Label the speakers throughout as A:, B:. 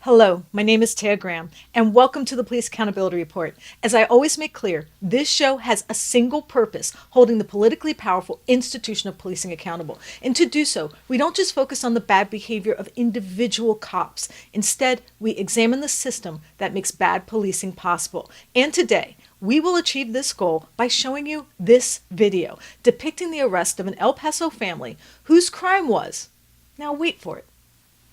A: Hello, my name is Taya Graham, and welcome to the Police Accountability Report. As I always make clear, this show has a single purpose, holding the politically powerful institution of policing accountable. And to do so, we don't just focus on the bad behavior of individual cops. Instead, we examine the system that makes bad policing possible. And today, we will achieve this goal by showing you this video depicting the arrest of an El Paso family whose crime was, now wait for it,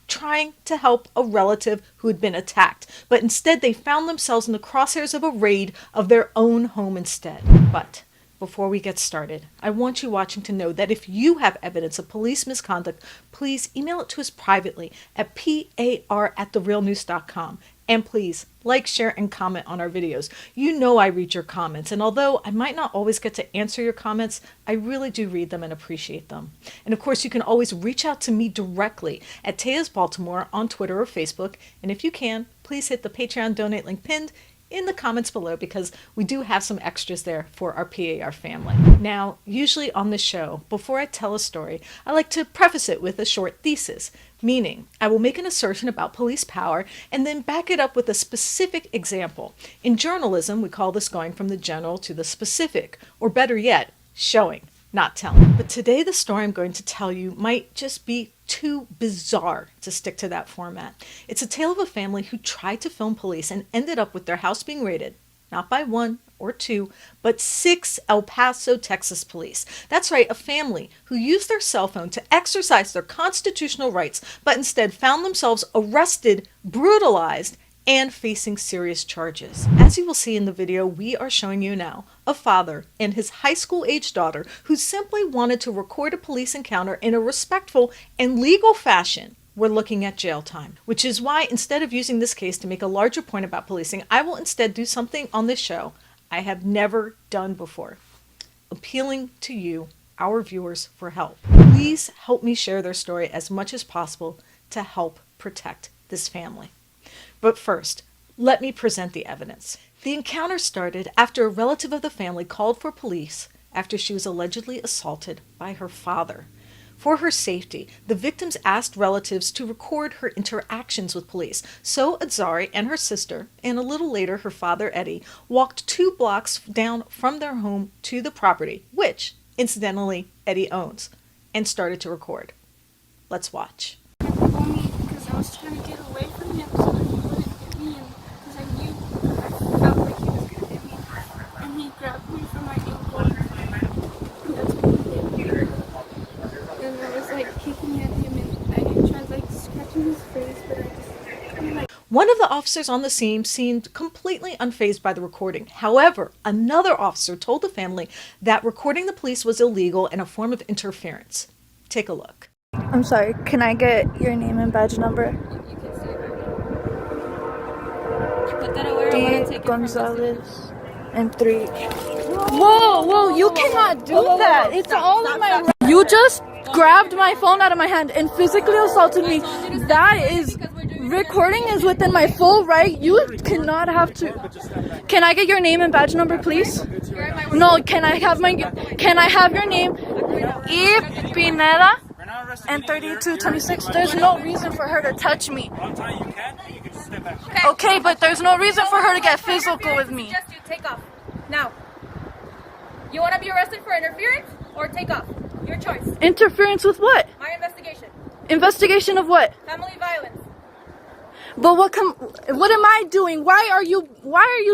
A: trying to help a relative who had been attacked, but instead they found themselves in the crosshairs of a raid of their own home instead. But before we get started, I want you watching to know that if you have evidence of police misconduct, please email it to us privately at par@therealnews.com. And please like, share, and comment on our videos. You know I read your comments, and although I might not always get to answer your comments, I really do read them and appreciate them. And of course, you can always reach out to me directly at Taya's Baltimore on Twitter or Facebook. And if you can, please hit the Patreon donate link pinned in the comments below, because we do have some extras there for our PAR family. Now, usually on this show, before I tell a story, I like to preface it with a short thesis, meaning I will make an assertion about police power and then back it up with a specific example. In journalism, we call this going from the general to the specific, or better yet, showing, not telling. But today the story I'm going to tell you might just be too bizarre to stick to that format. It's a tale of a family who tried to film police and ended up with their house being raided, not by one or two, but 6 El Paso, Texas police. That's right, a family who used their cell phone to exercise their constitutional rights, but instead found themselves arrested, brutalized, and facing serious charges. As you will see in the video we are showing you now, a father and his high school age daughter who simply wanted to record a police encounter in a respectful and legal fashion were looking at jail time. Which is why, instead of using this case to make a larger point about policing, I will instead do something on this show I have never done before, appealing to you, our viewers, for help. Please help me share their story as much as possible to help protect this family. But first, let me present the evidence. The encounter started after a relative of the family called for police after she was allegedly assaulted by her father. For her safety, the victims asked relatives to record her interactions with police. So Adzari and her sister, and a little later her father Eddie, walked 2 blocks down from their home to the property, which, incidentally, Eddie owns, and started to record. Let's watch.
B: Because I was trying to get away from him so that he wouldn't hit me, and because I knew, I felt like he was going to hit me, and he grabbed me from my ankle, and that's when he hit me, and I was like kicking at him, and I tried like scratching his face, but I just kind of like...
A: One of the officers on the scene seemed completely unfazed by the recording. However, another officer told the family that recording the police was illegal and a form of interference. Take a look.
C: I'm sorry, can I get your name and badge number?
B: You can see it right here. Put that away, I want to take it from
C: Gonzalez and 3. Whoa, you cannot do that. It's all in my... You just grabbed my phone out of my hand and physically assaulted me. That is... Recording is within my full right. You cannot have to... Can I get your name and badge number, please? No, can I have your name? Eve Pineda and 3226. There's no reason for her to touch me. Okay, but there's no reason for her to get physical with me.
D: Suggest you take off. Now. You want to be arrested for interference or take off? Your choice.
C: Interference with what?
D: My investigation.
C: Investigation of what?
D: Family violence.
C: But what am I doing? Why are you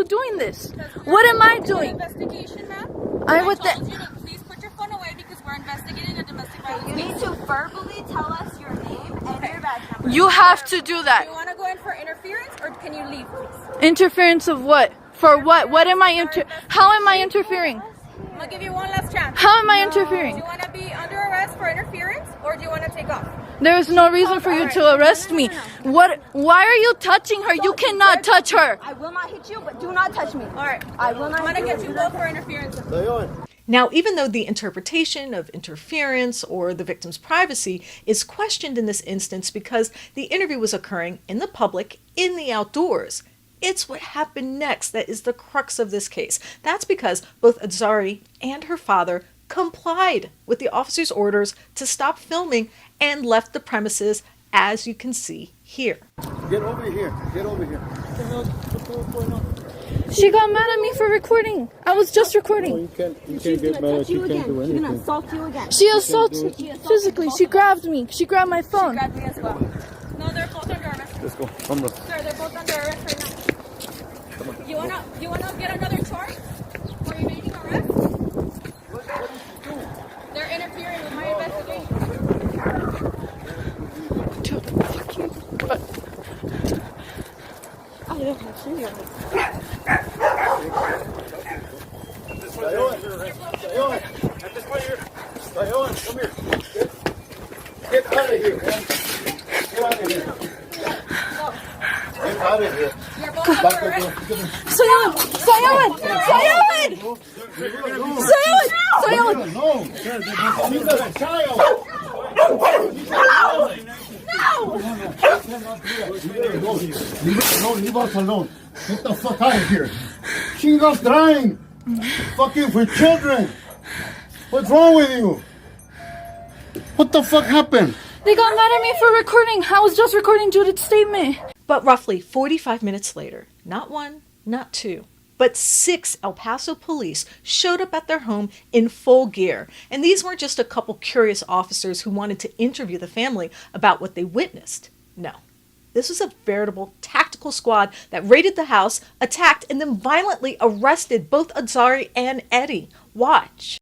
C: doing this? What am I doing?
D: Investigation, ma'am.
C: I
D: told
C: would
D: you to please put your phone away because we're investigating a domestic violence
E: You need to verbally tell us your name and your badge number.
C: You have to do
D: Do
C: that.
D: you want to go in for interference or can you leave, please?
C: Interference of what? For what? How am I interfering?
D: I'm going to give you one last chance.
C: How am I
D: Do
C: interfering?
D: you want to be under arrest for interference or do you want to take off?
C: There's no reason for you to arrest me. What? Why are you touching her? You cannot touch her.
E: I will not hit you, but do not touch me.
D: All right.
E: I will not
D: I'm going to
E: hit
D: get you both for interference.
A: Now, even though the interpretation of interference or the victim's privacy is questioned in this instance because the interview was occurring in the public, in the outdoors, it's what happened next that is the crux of this case. That's because both Adzari and her father complied with the officer's orders to stop filming and left the premises, as you can see here.
F: Get over here. Get over here.
C: She got mad at me for recording. I was just recording.
F: You can't get mad at you. Can't do anything.
E: She's gonna assault you again.
C: She assaulted me physically. She grabbed me. She grabbed my phone.
D: Grabbed me as well. No, they're both under arrest.
F: Let's go. Come on.
D: Sir, they're both under arrest right now. You wanna get another charge for evading arrest? They're interfering with my investigation.
F: Stay on. Come here. Get out of here, man. Get out of here. Get out of here.
D: You're both under
F: Back
D: arrest.
F: the door.
C: Sayon!
F: No. She's a child. No, leave us alone. Get the fuck out of here. She's not trying. Fucking for children. What's wrong with you? What the fuck happened?
C: They got mad at me for recording. I was just recording Judith's statement.
A: But roughly 45 minutes later, not one, not two, but 6 El Paso police showed up at their home in full gear. And these weren't just a couple curious officers who wanted to interview the family about what they witnessed. No. This was a veritable tactical squad that raided the house, attacked, and then violently arrested both Adzari and Eddie. Watch.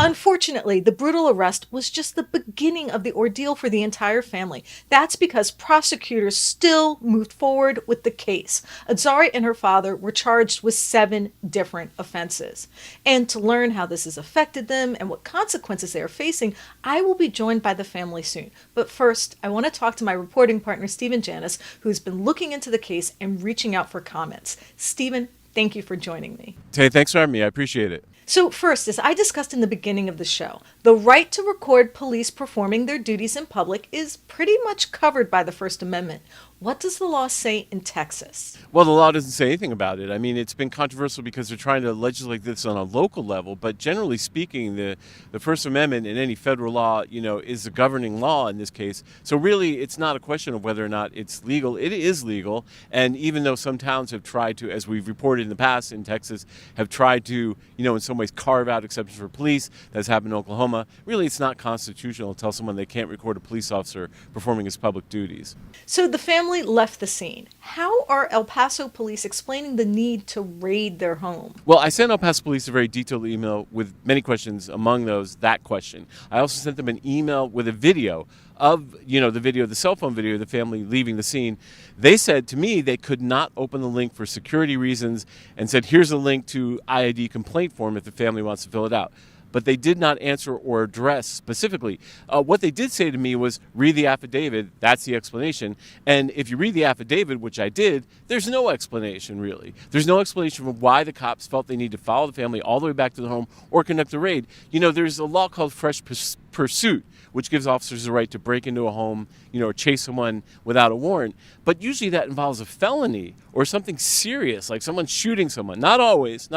A: Unfortunately, the brutal arrest was just the beginning of the ordeal for the entire family. That's because prosecutors still moved forward with the case. Adzari and her father were charged with 7 different offenses. And to learn how this has affected them and what consequences they are facing, I will be joined by the family soon. But first, I want to talk to my reporting partner, Stephen Janis, who's been looking into the case and reaching out for comments. Stephen, thank you for joining me.
G: Hey, thanks for having me. I appreciate it.
A: So first, as I discussed in the beginning of the show, the right to record police performing their duties in public is pretty much covered by the First Amendment. What does the law say in Texas?
G: Well, the law doesn't say anything about it. I mean, it's been controversial because they're trying to legislate this on a local level, but generally speaking, the First Amendment in any federal law, is the governing law in this case. So really, it's not a question of whether or not it's legal. It is legal, and even though some towns have tried to, as we've reported in the past in Texas, have tried to, in some ways carve out exceptions for police, that's happened in Oklahoma, really it's not constitutional to tell someone they can't record a police officer performing his public duties.
A: So the family left the scene. How are El Paso police explaining the need to raid their home?
G: Well, I sent El Paso police a very detailed email with many questions, among those that question. I also sent them an email with a video of, the cell phone video of the family leaving the scene. They said to me they could not open the link for security reasons and said, here's a link to IID complaint form if the family wants to fill it out. But they did not answer or address specifically. What they did say to me was, read the affidavit, that's the explanation. And if you read the affidavit, which I did, there's no explanation, really. There's no explanation for why the cops felt they need to follow the family all the way back to the home or conduct a raid. There's a law called fresh pursuit, which gives officers the right to break into a home, or chase someone without a warrant. But usually that involves a felony or something serious, like someone shooting someone. Not always,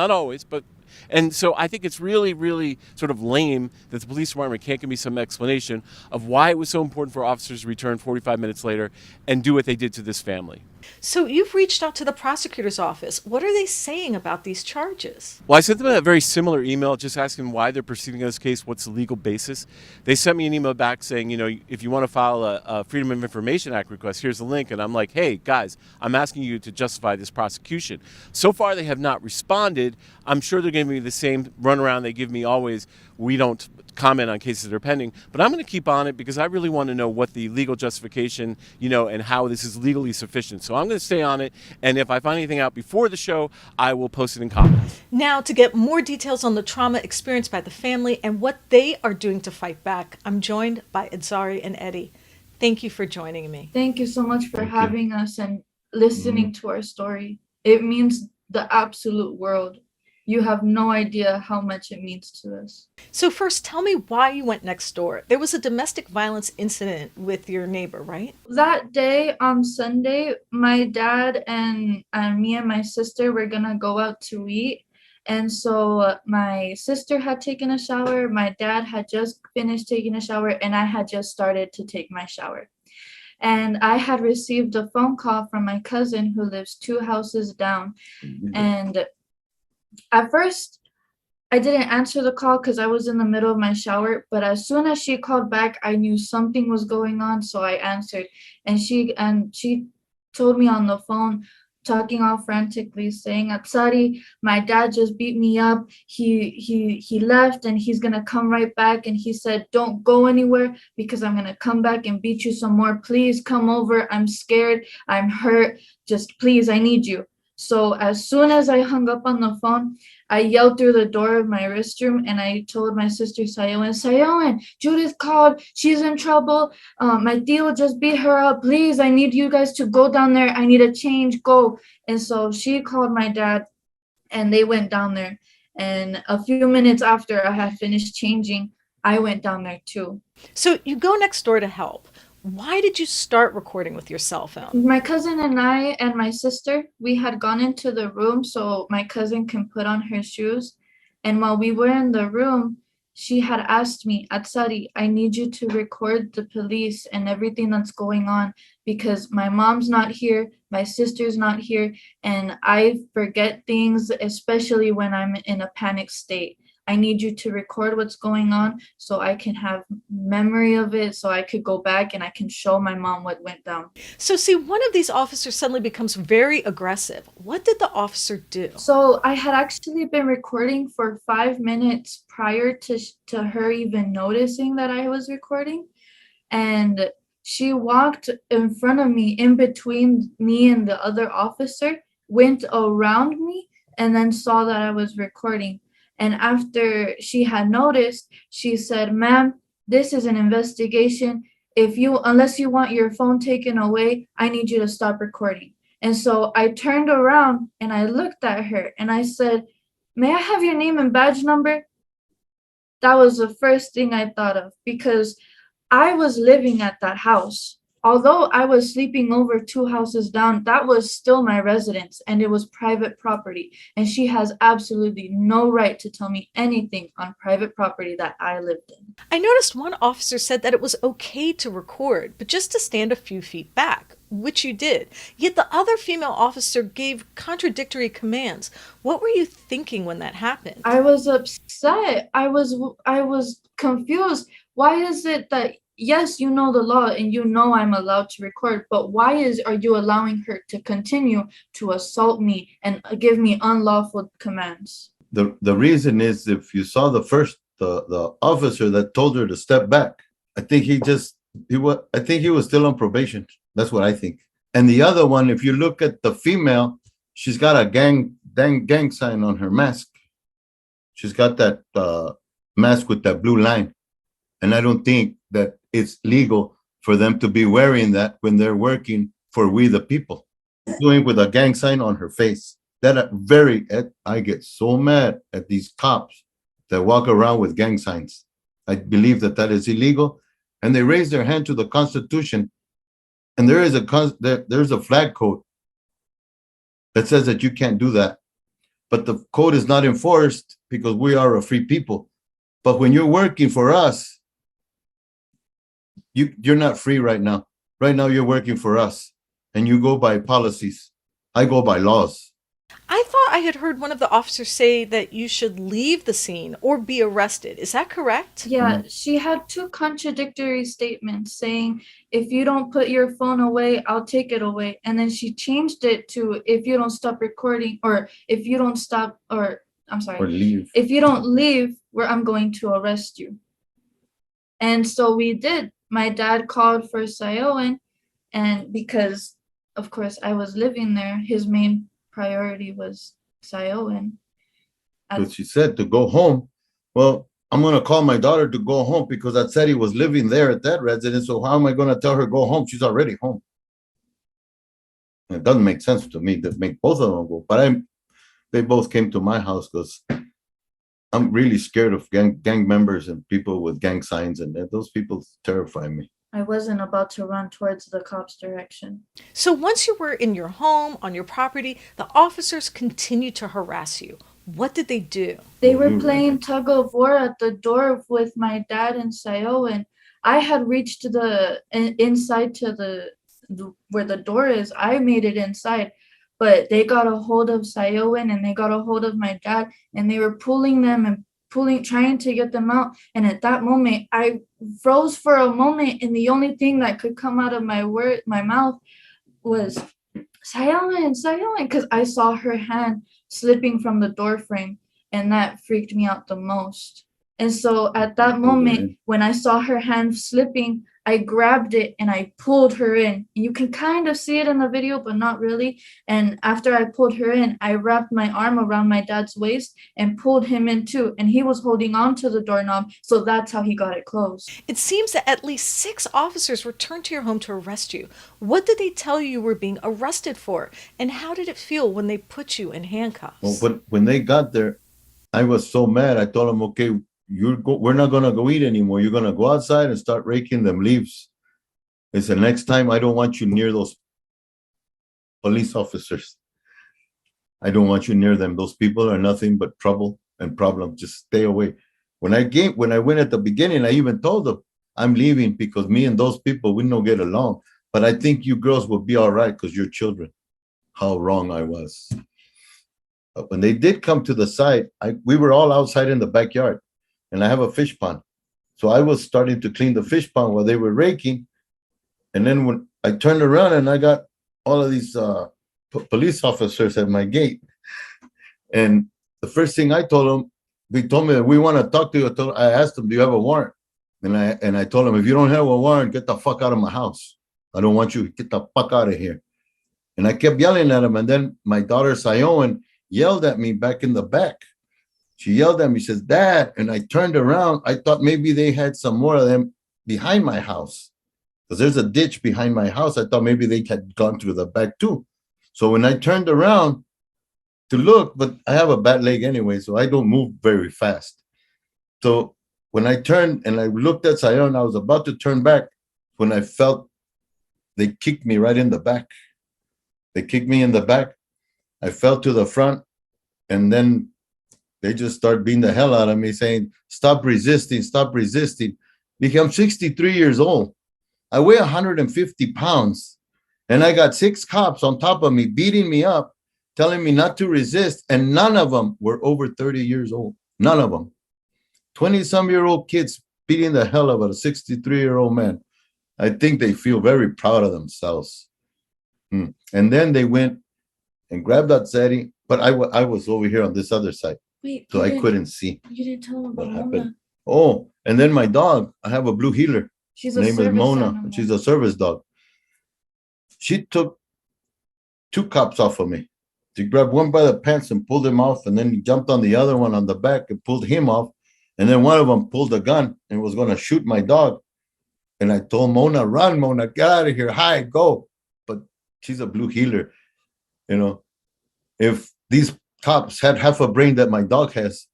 G: but... And so I think it's really, really sort of lame that the police department can't give me some explanation of why it was so important for officers to return 45 minutes later and do what they did to this family.
A: So you've reached out to the prosecutor's office. What are they saying about these charges?
G: Well, I sent them a very similar email just asking why they're proceeding in this case, what's the legal basis. They sent me an email back saying, if you want to file a Freedom of Information Act request, here's the link. And I'm like, hey, guys, I'm asking you to justify this prosecution. So far, they have not responded. I'm sure they're giving me the same runaround they give me always. We don't comment on cases that are pending, but I'm going to keep on it because I really want to know what the legal justification, and how this is legally sufficient. So I'm going to stay on it, and if I find anything out before the show, I will post it in comments.
A: Now, to get more details on the trauma experienced by the family and what they are doing to fight back, I'm joined by Adzari and Eddie. Thank you for joining me.
C: Thank you so much for having us and listening to our story. It means the absolute world. you have no idea how much it means to us.
A: So first, tell me why you went next door. There was a domestic violence incident with your neighbor, right?
C: That day on Sunday, my dad and me and my sister were gonna go out to eat. And so my sister had taken a shower, my dad had just finished taking a shower, and I had just started to take my shower. And I had received a phone call from my cousin who lives 2 houses down. And at first, I didn't answer the call because I was in the middle of my shower, but as soon as she called back, I knew something was going on, so I answered. And she told me on the phone, talking all frantically, saying, "Adzari, my dad just beat me up. He left and he's gonna come right back. And he said, don't go anywhere because I'm gonna come back and beat you some more. Please come over. I'm scared. I'm hurt. Just please, I need you." So as soon as I hung up on the phone, I yelled through the door of my restroom and I told my sister Sayoen, Judith called. She's in trouble. My tío just beat her up. Please, I need you guys to go down there. I need a change. Go. And so she called my dad and they went down there. And a few minutes after I had finished changing, I went down there too.
A: So you go next door to help. Why did you start recording with your cell phone?
C: My cousin and I and my sister, we had gone into the room so my cousin can put on her shoes. And while we were in the room, she had asked me, "Adzari, I need you to record the police and everything that's going on because my mom's not here, my sister's not here, and I forget things, especially when I'm in a panic state. I need you to record what's going on so I can have memory of it, so I could go back and I can show my mom what went down."
A: So see, one of these officers suddenly becomes very aggressive. What did the officer do?
C: So I had actually been recording for 5 minutes prior to her even noticing that I was recording. And she walked in front of me, in between me and the other officer, went around me, and then saw that I was recording. And after she had noticed, she said, "Ma'am, this is an investigation. Unless you want your phone taken away, I need you to stop recording." And so I turned around and I looked at her and I said, "May I have your name and badge number?" That was the first thing I thought of because I was living at that house. Although I was sleeping over 2 houses down, that was still my residence and it was private property. And she has absolutely no right to tell me anything on private property that I lived in.
A: I noticed one officer said that it was okay to record, but just to stand a few feet back, which you did. Yet the other female officer gave contradictory commands. What were you thinking when that happened?
C: I was upset. I was confused. Why is it that, yes, you know the law and you know I'm allowed to record, but why are you allowing her to continue to assault me and give me unlawful commands?
F: The reason is, if you saw the officer that told her to step back, I think he was still on probation. That's what I think. And the other one, if you look at the female, she's got a gang sign on her mask. She's got that mask with that blue line. And I don't think that it's legal for them to be wearing that when they're working for we the people. Doing with a gang sign on her face. I get so mad at these cops that walk around with gang signs. I believe that is illegal. And they raise their hand to the Constitution. And there's a flag code that says that you can't do that. But the code is not enforced because we are a free people. But when you're working for us, you're not free right now. Right now, you're working for us, and you go by policies. I go by laws.
A: I thought I had heard one of the officers say that you should leave the scene or be arrested. Is that correct?
C: Yeah, she had 2 contradictory statements saying, "If you don't put your phone away, I'll take it away." And then she changed it to, "If you don't stop recording," or "If you don't stop," or I'm sorry,
F: Or leave.
C: "If you don't leave, I'm going to arrest you." And so we did. My dad called for Sayoen, and because, of course, I was living there, his main priority was Sayoen.
F: But she said to go home. Well, I'm going to call my daughter to go home because I said he was living there at that residence. So how am I going to tell her go home? She's already home. It doesn't make sense to me to make both of them go. But they both came to my house because I'm really scared of gang members and people with gang signs, and those people terrify me.
C: I wasn't about to run towards the cops' direction.
A: So once you were in your home, on your property, the officers continued to harass you. What did they do?
C: They were playing tug of war at the door with my dad and Sayo, and I had reached inside to the where the door is. I made it inside, but they got a hold of Sayoin and they got a hold of my dad, and they were pulling them and trying to get them out. And at that moment, I froze for a moment, and the only thing that could come out of my mouth was Sayoin, because I saw her hand slipping from the door frame, and that freaked me out the most. And so at that moment, when I saw her hand slipping, I grabbed it and I pulled her in. You can kind of see it in the video, but not really. And after I pulled her in, I wrapped my arm around my dad's waist and pulled him in too. And he was holding on to the doorknob, so that's how he got it closed.
A: It seems that at least 6 officers returned to your home to arrest you. What did they tell you were being arrested for? And how did it feel when they put you in handcuffs?
F: Well, but when they got there, I was so mad. I told them, okay, we're not going to go eat anymore. You're going to go outside and start raking them leaves. I said, next time, I don't want you near those police officers. I don't want you near them. Those people are nothing but trouble and problem. Just stay away. When I went at the beginning, I even told them, I'm leaving because me and those people, we don't get along. But I think you girls will be all right because you're children. How wrong I was. But when they did come to the side, we were all outside in the backyard. And I have a fish pond. So I was starting to clean the fish pond while they were raking. And then when I turned around and I got all of these police officers at my gate. And the first thing I told them, they told me, we want to talk to you. I asked them, do you have a warrant? And I told them, if you don't have a warrant, get the fuck out of my house. I don't want you. Get the fuck out of here. And I kept yelling at them. And then my daughter, Sayoin, yelled at me back in the back. She yelled at me, says, Dad. And I turned around. I thought maybe they had some more of them behind my house. Because there's a ditch behind my house. I thought maybe they had gone through the back too. So when I turned around to look, but I have a bad leg anyway, so I don't move very fast. So when I turned and I looked at Sayon, I was about to turn back when I felt they kicked me right in the back. They kicked me in the back. I fell to the front, and then they just start beating the hell out of me, saying, stop resisting, stop resisting. Because I'm 63 years old. I weigh 150 pounds, and I got 6 cops on top of me, beating me up, telling me not to resist, and none of them were over 30 years old. None of them. 20-some-year-old kids beating the hell out of a 63-year-old man. I think they feel very proud of themselves. And then they went and grabbed Adzari, but I was over here on this other side.
C: Wait,
F: so I couldn't see.
C: You didn't tell them
F: what
C: about
F: happened.
C: Mona.
F: Oh, and then my dog, I have a blue heeler.
C: She's
F: Her
C: a
F: name is
C: service
F: Mona.
C: animal.
F: She's a service dog. She took 2 cops off of me. She grabbed one by the pants and pulled him off, and then he jumped on the other one on the back and pulled him off. And then one of them pulled a gun and was going to shoot my dog. And I told Mona, run, Mona, get out of here. Hi, go. But she's a blue heeler. You know, if these cops had half a brain that my dog has,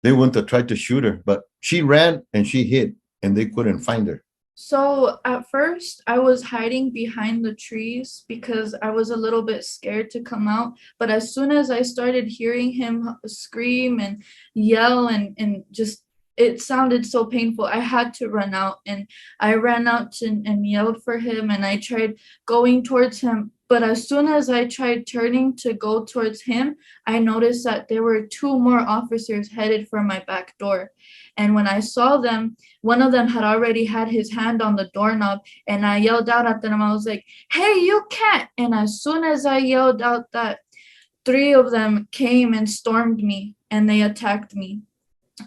F: they wouldn't have tried to shoot her. But she ran and she hid, and they couldn't find her.
C: So at first I was hiding behind the trees because I was a little bit scared to come out. But as soon as I started hearing him scream and yell and just, it sounded so painful, I had to run out. And I ran out and yelled for him, and I tried going towards him. But as soon as I tried turning to go towards him, I noticed that there were 2 more officers headed for my back door. And when I saw them, one of them had already had his hand on the doorknob, and I yelled out at them. I was like, hey, you can't. And as soon as I yelled out that, 3 of them came and stormed me, and they attacked me.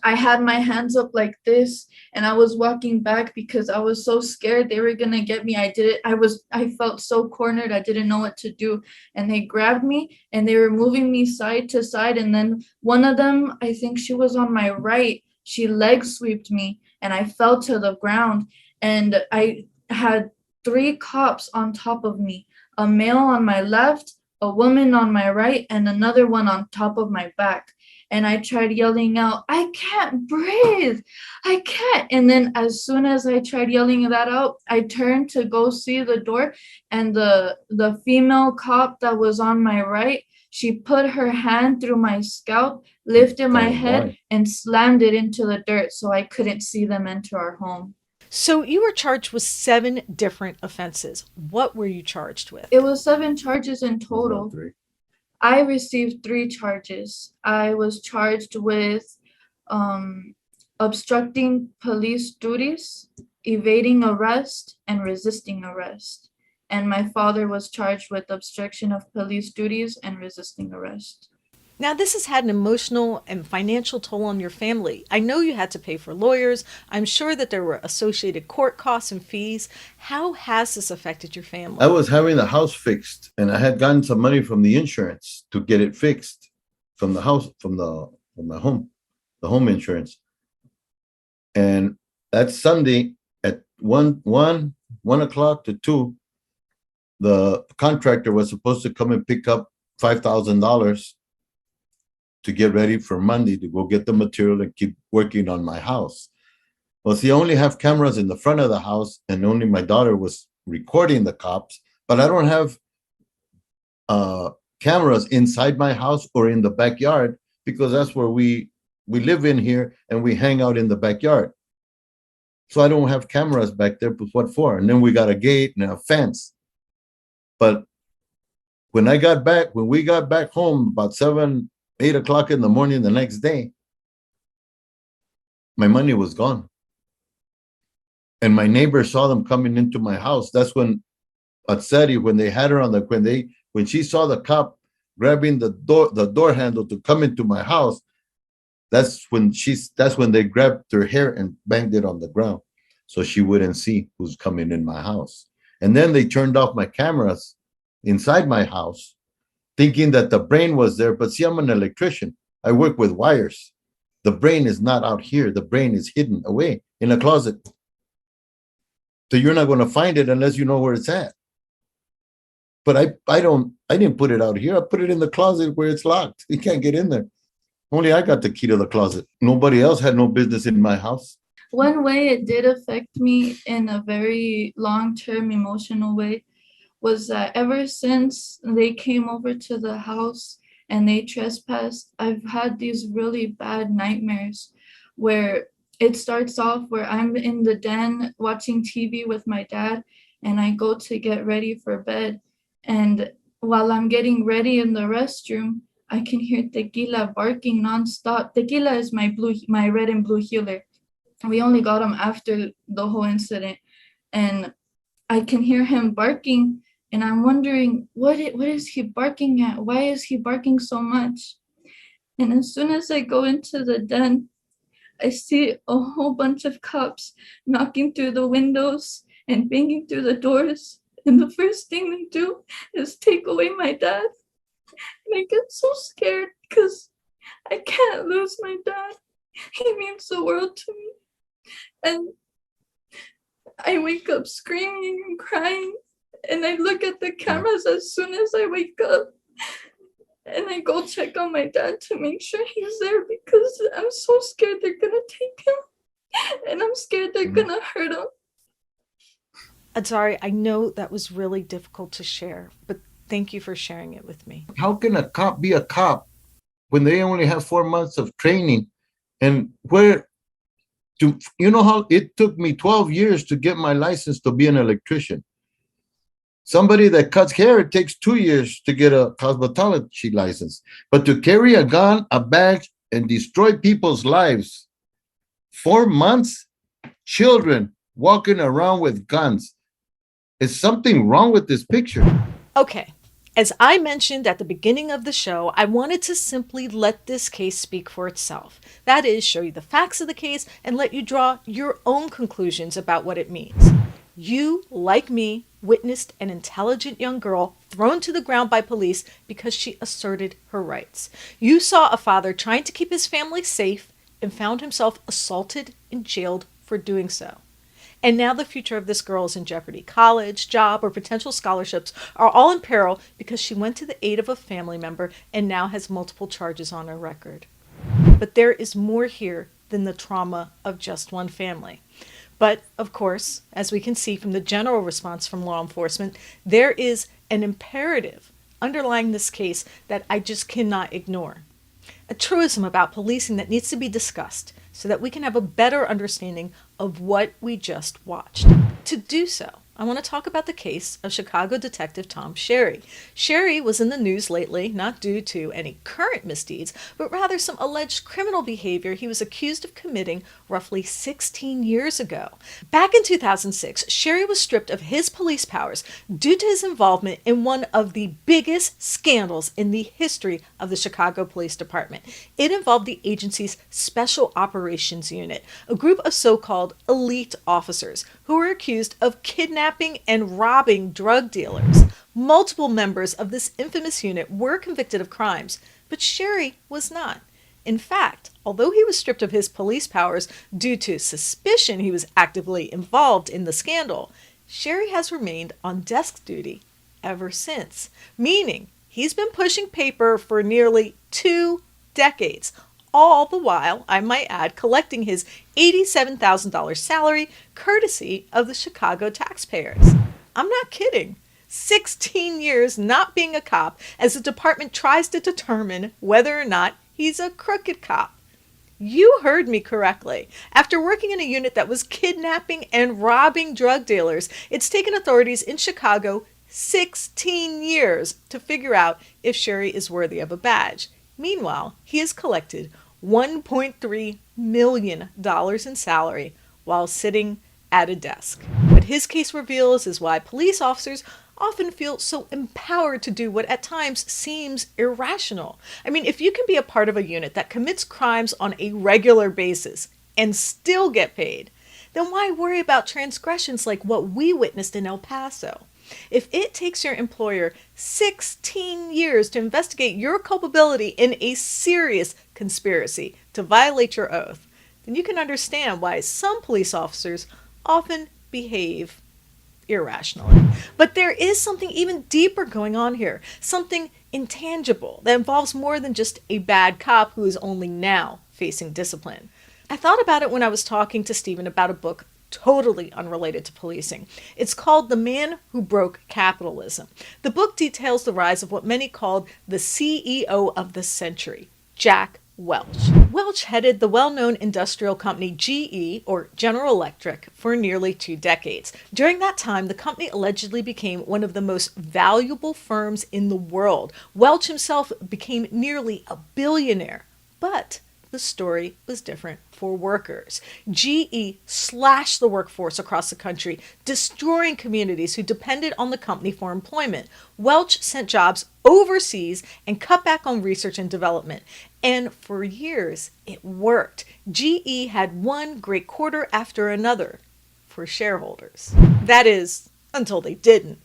C: I had my hands up like this, and I was walking back because I was so scared they were gonna get me. I felt so cornered. I didn't know what to do. And they grabbed me and they were moving me side to side. And then one of them, I think she was on my right, she leg sweeped me and I fell to the ground. And I had 3 cops on top of me, a male on my left, a woman on my right and another one on top of my back. And I tried yelling out, I can't breathe. I can't. And then as soon as I tried yelling that out, I turned to go see the door. And the female cop that was on my right, she put her hand through my scalp, lifted my head, and slammed it into the dirt so I couldn't see them enter our home.
A: So you were charged with 7 different offenses. What were you charged with?
C: It was 7 charges in total.
F: Three.
C: I received 3 charges. I was charged with obstructing police duties, evading arrest, and resisting arrest. And my father was charged with obstruction of police duties and resisting arrest.
A: Now, this has had an emotional and financial toll on your family. I know you had to pay for lawyers. I'm sure that there were associated court costs and fees. How has this affected your family?
F: I was having the house fixed, and I had gotten some money from the insurance to get it fixed from the house, from my home, the home insurance. And that Sunday at 1 o'clock to 2, the contractor was supposed to come and pick up $5,000 to get ready for Monday to go get the material and keep working on my house. Well, see, I only have cameras in the front of the house, and only my daughter was recording the cops, but I don't have cameras inside my house or in the backyard, because that's where we live in here and we hang out in the backyard. So I don't have cameras back there, but what for? And then we got a gate and a fence. But when we got back home about 8 o'clock in the morning the next day, my money was gone. And my neighbor saw them coming into my house. That's when Adzari, when they had her on when she saw the cop grabbing the door handle to come into my house, that's when they grabbed her hair and banged it on the ground so she wouldn't see who's coming in my house. And then they turned off my cameras inside my house, thinking that the brain was there. But see, I'm an electrician. I work with wires. The brain is not out here. The brain is hidden away in a closet. So you're not going to find it unless you know where it's at. But I didn't put it out here. I put it in the closet where it's locked. You can't get in there. Only I got the key to the closet. Nobody else had no business in my house.
C: One way it did affect me in a very long-term emotional way was that ever since they came over to the house and they trespassed, I've had these really bad nightmares where it starts off where I'm in the den watching TV with my dad, and I go to get ready for bed. And while I'm getting ready in the restroom, I can hear Tequila barking nonstop. Tequila is my red and blue heeler. We only got him after the whole incident. And I can hear him barking, and I'm wondering, what is he barking at? Why is he barking so much? And as soon as I go into the den, I see a whole bunch of cops knocking through the windows and banging through the doors. And the first thing they do is take away my dad. And I get so scared because I can't lose my dad. He means the world to me. And I wake up screaming and crying. And I look at the cameras as soon as I wake up. And I go check on my dad to make sure he's there, because I'm so scared they're gonna take him. And I'm scared they're gonna hurt him.
A: Adzari, I know that was really difficult to share, but thank you for sharing it with me.
F: How can a cop be a cop when they only have 4 months of training? And you know how it took me 12 years to get my license to be an electrician. Somebody that cuts hair, it takes 2 years to get a cosmetology license. But to carry a gun, a badge, and destroy people's lives, 4 months, children walking around with guns. Is something wrong with this picture?
A: Okay, as I mentioned at the beginning of the show, I wanted to simply let this case speak for itself. That is, show you the facts of the case and let you draw your own conclusions about what it means. You, like me, witnessed an intelligent young girl thrown to the ground by police because she asserted her rights. You saw a father trying to keep his family safe and found himself assaulted and jailed for doing so. And now the future of this girl is in jeopardy. College, job, or potential scholarships are all in peril because she went to the aid of a family member and now has multiple charges on her record. But there is more here than the trauma of just one family. But, of course, as we can see from the general response from law enforcement, there is an imperative underlying this case that I just cannot ignore. A truism about policing that needs to be discussed so that we can have a better understanding of what we just watched. To do so, I want to talk about the case of Chicago detective Tom Sherry. Sherry was in the news lately, not due to any current misdeeds, but rather some alleged criminal behavior he was accused of committing roughly 16 years ago. Back in 2006, Sherry was stripped of his police powers due to his involvement in one of the biggest scandals in the history of the Chicago Police Department. It involved the agency's Special Operations Unit, a group of so-called elite officers who were accused of kidnapping and robbing drug dealers. Multiple members of this infamous unit were convicted of crimes, but Sherry was not. In fact, although he was stripped of his police powers due to suspicion he was actively involved in the scandal, Sherry has remained on desk duty ever since, meaning he's been pushing paper for nearly 2 decades, all the while, I might add, collecting his $87,000 salary courtesy of the Chicago taxpayers. I'm not kidding. 16 years not being a cop as the department tries to determine whether or not he's a crooked cop. You heard me correctly. After working in a unit that was kidnapping and robbing drug dealers, it's taken authorities in Chicago 16 years to figure out if Sherry is worthy of a badge. Meanwhile, he has collected $1.3 million in salary while sitting at a desk. What his case reveals is why police officers often feel so empowered to do what at times seems irrational. I mean, if you can be a part of a unit that commits crimes on a regular basis and still get paid, then why worry about transgressions like what we witnessed in El Paso? If it takes your employer 16 years to investigate your culpability in a serious conspiracy to violate your oath, then you can understand why some police officers often behave irrationally. But there is something even deeper going on here, something intangible that involves more than just a bad cop who is only now facing discipline. I thought about it when I was talking to Stephen about a book totally unrelated to policing. It's called The Man Who Broke Capitalism. The book details the rise of what many called the CEO of the century, Jack Welch. Welch headed the well-known industrial company GE, or General Electric, for nearly 2 decades. During that time, the company allegedly became one of the most valuable firms in the world. Welch himself became nearly a billionaire, but the story was different for workers. GE slashed the workforce across the country, destroying communities who depended on the company for employment. Welch sent jobs overseas and cut back on research and development. And for years, it worked. GE had one great quarter after another for shareholders. That is, until they didn't.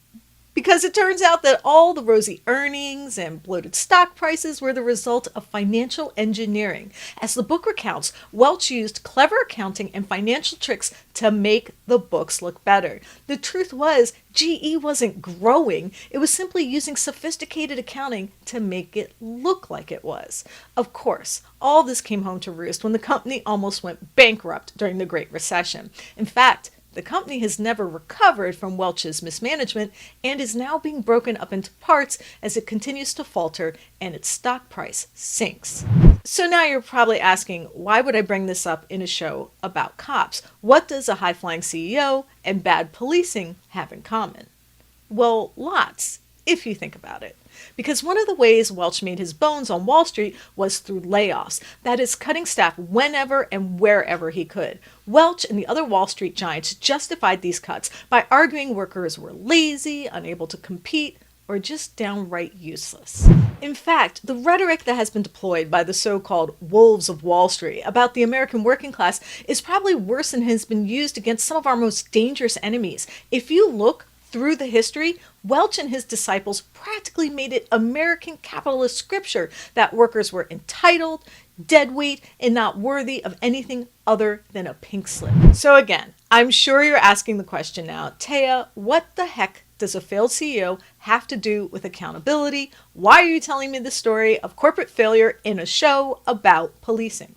A: Because it turns out that all the rosy earnings and bloated stock prices were the result of financial engineering. As the book recounts, Welch used clever accounting and financial tricks to make the books look better. The truth was, GE wasn't growing. It was simply using sophisticated accounting to make it look like it was. Of course, all this came home to roost when the company almost went bankrupt during the Great Recession. In fact, the company has never recovered from Welch's mismanagement and is now being broken up into parts as it continues to falter and its stock price sinks. So now you're probably asking, why would I bring this up in a show about cops? What does a high-flying CEO and bad policing have in common? Well, lots, if you think about it. Because one of the ways Welch made his bones on Wall Street was through layoffs, that is, cutting staff whenever and wherever he could. Welch and the other Wall Street giants justified these cuts by arguing workers were lazy, unable to compete, or just downright useless. In fact, the rhetoric that has been deployed by the so-called wolves of Wall Street about the American working class is probably worse than has been used against some of our most dangerous enemies. If you look through the history, Welch and his disciples practically made it American capitalist scripture that workers were entitled, dead weight, and not worthy of anything other than a pink slip. So again, I'm sure you're asking the question now, Taya, what the heck does a failed CEO have to do with accountability? Why are you telling me the story of corporate failure in a show about policing?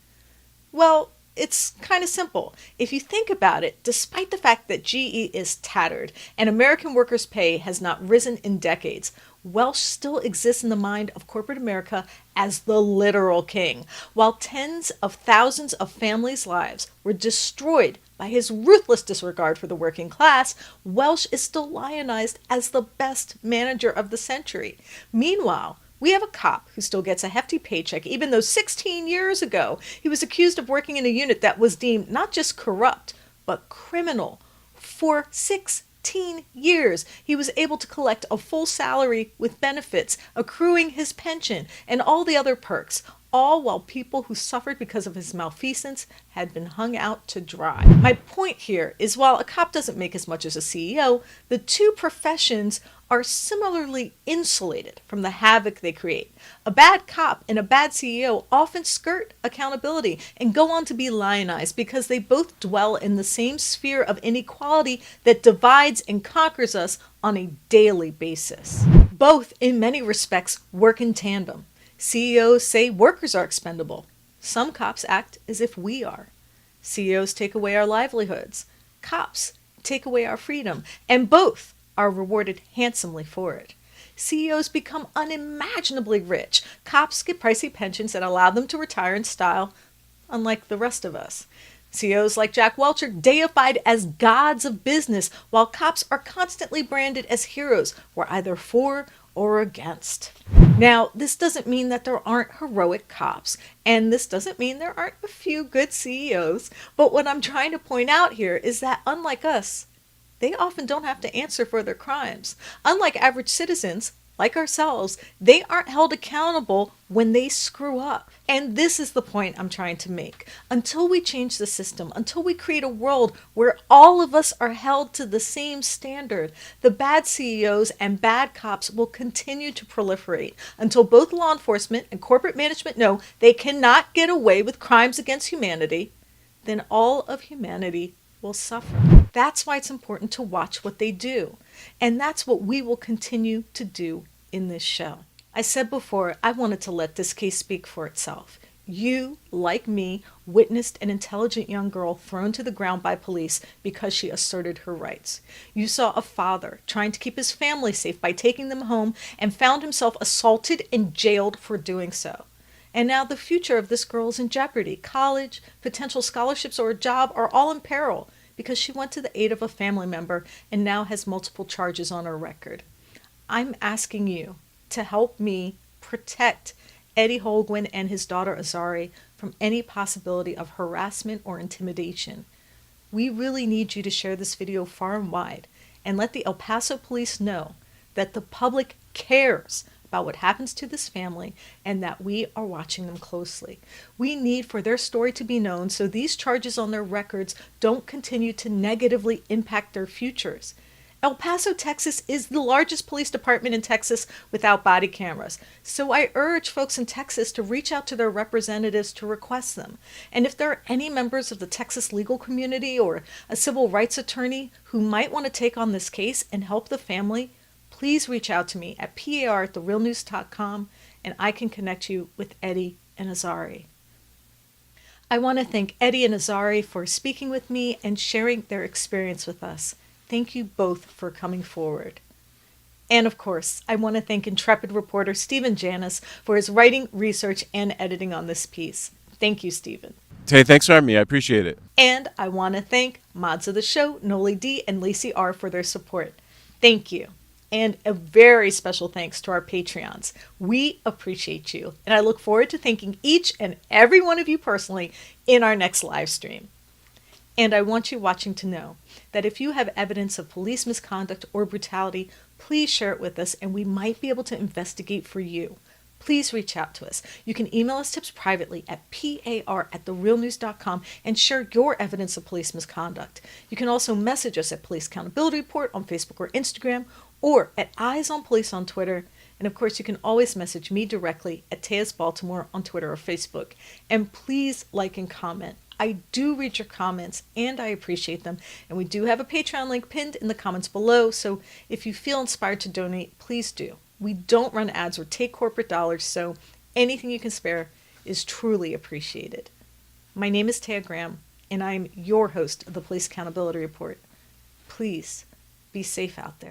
A: Well, it's kind of simple. If you think about it, despite the fact that GE is tattered and American workers' pay has not risen in decades, Welsh still exists in the mind of corporate America as the literal king, while tens of thousands of families' lives were destroyed by his ruthless disregard for the working class. Welsh is still lionized as the best manager of the century. Meanwhile, we have a cop who still gets a hefty paycheck, even though 16 years ago he was accused of working in a unit that was deemed not just corrupt, but criminal. For 16 years, he was able to collect a full salary with benefits, accruing his pension, and all the other perks, all while people who suffered because of his malfeasance had been hung out to dry. My point here is while a cop doesn't make as much as a CEO, the two professions are similarly insulated from the havoc they create. A bad cop and a bad CEO often skirt accountability and go on to be lionized because they both dwell in the same sphere of inequality that divides and conquers us on a daily basis. Both, in many respects, work in tandem. CEOs say workers are expendable. Some cops act as if we are. CEOs take away our livelihoods. Cops take away our freedom, and both are rewarded handsomely for it. CEOs become unimaginably rich. Cops get pricey pensions that allow them to retire in style, unlike the rest of us. CEOs like Jack Welch are deified as gods of business, while cops are constantly branded as heroes we're either for or against. Now, this doesn't mean that there aren't heroic cops, and this doesn't mean there aren't a few good CEOs, but what I'm trying to point out here is that unlike us, they often don't have to answer for their crimes. Unlike average citizens, like ourselves, they aren't held accountable when they screw up. And this is the point I'm trying to make. Until we change the system, until we create a world where all of us are held to the same standard, the bad CEOs and bad cops will continue to proliferate until both law enforcement and corporate management know they cannot get away with crimes against humanity. Then all of humanity will suffer. That's why it's important to watch what they do. And that's what we will continue to do in this show. I said before, I wanted to let this case speak for itself. You, like me, witnessed an intelligent young girl thrown to the ground by police because she asserted her rights. You saw a father trying to keep his family safe by taking them home and found himself assaulted and jailed for doing so. And now the future of this girl is in jeopardy. College, potential scholarships, or a job are all in peril because she went to the aid of a family member and now has multiple charges on her record. I'm asking you to help me protect Adzari Holguin and his daughter Adzari from any possibility of harassment or intimidation. We really need you to share this video far and wide and let the El Paso police know that the public cares about what happens to this family and that we are watching them closely. We need for their story to be known so these charges on their records don't continue to negatively impact their futures. El Paso, Texas is the largest police department in Texas without body cameras. So I urge folks in Texas to reach out to their representatives to request them. And if there are any members of the Texas legal community or a civil rights attorney who might want to take on this case and help the family, please reach out to me at par@therealnews.com and I can connect you with Eddie and Adzari. I want to thank Eddie and Adzari for speaking with me and sharing their experience with us. Thank you both for coming forward. And of course, I want to thank intrepid reporter Stephen Janis for his writing, research, and editing on this piece. Thank you, Stephen.
G: Hey, thanks for having me. I appreciate it.
A: And I want to thank mods of the show, Noli D and Lacey R, for their support. Thank you. And a very special thanks to our Patreons. We appreciate you. And I look forward to thanking each and every one of you personally in our next live stream. And I want you watching to know that if you have evidence of police misconduct or brutality, please share it with us and we might be able to investigate for you. Please reach out to us. You can email us tips privately at par@therealnews.com and share your evidence of police misconduct. You can also message us at Police Accountability Report on Facebook or Instagram or at Eyes on Police on Twitter. And of course, you can always message me directly at Teas Baltimore on Twitter or Facebook. And please like and comment. I do read your comments and I appreciate them. And we do have a Patreon link pinned in the comments below. So if you feel inspired to donate, please do. We don't run ads or take corporate dollars, so anything you can spare is truly appreciated. My name is Taya Graham, and I'm your host of the Police Accountability Report. Please be safe out there.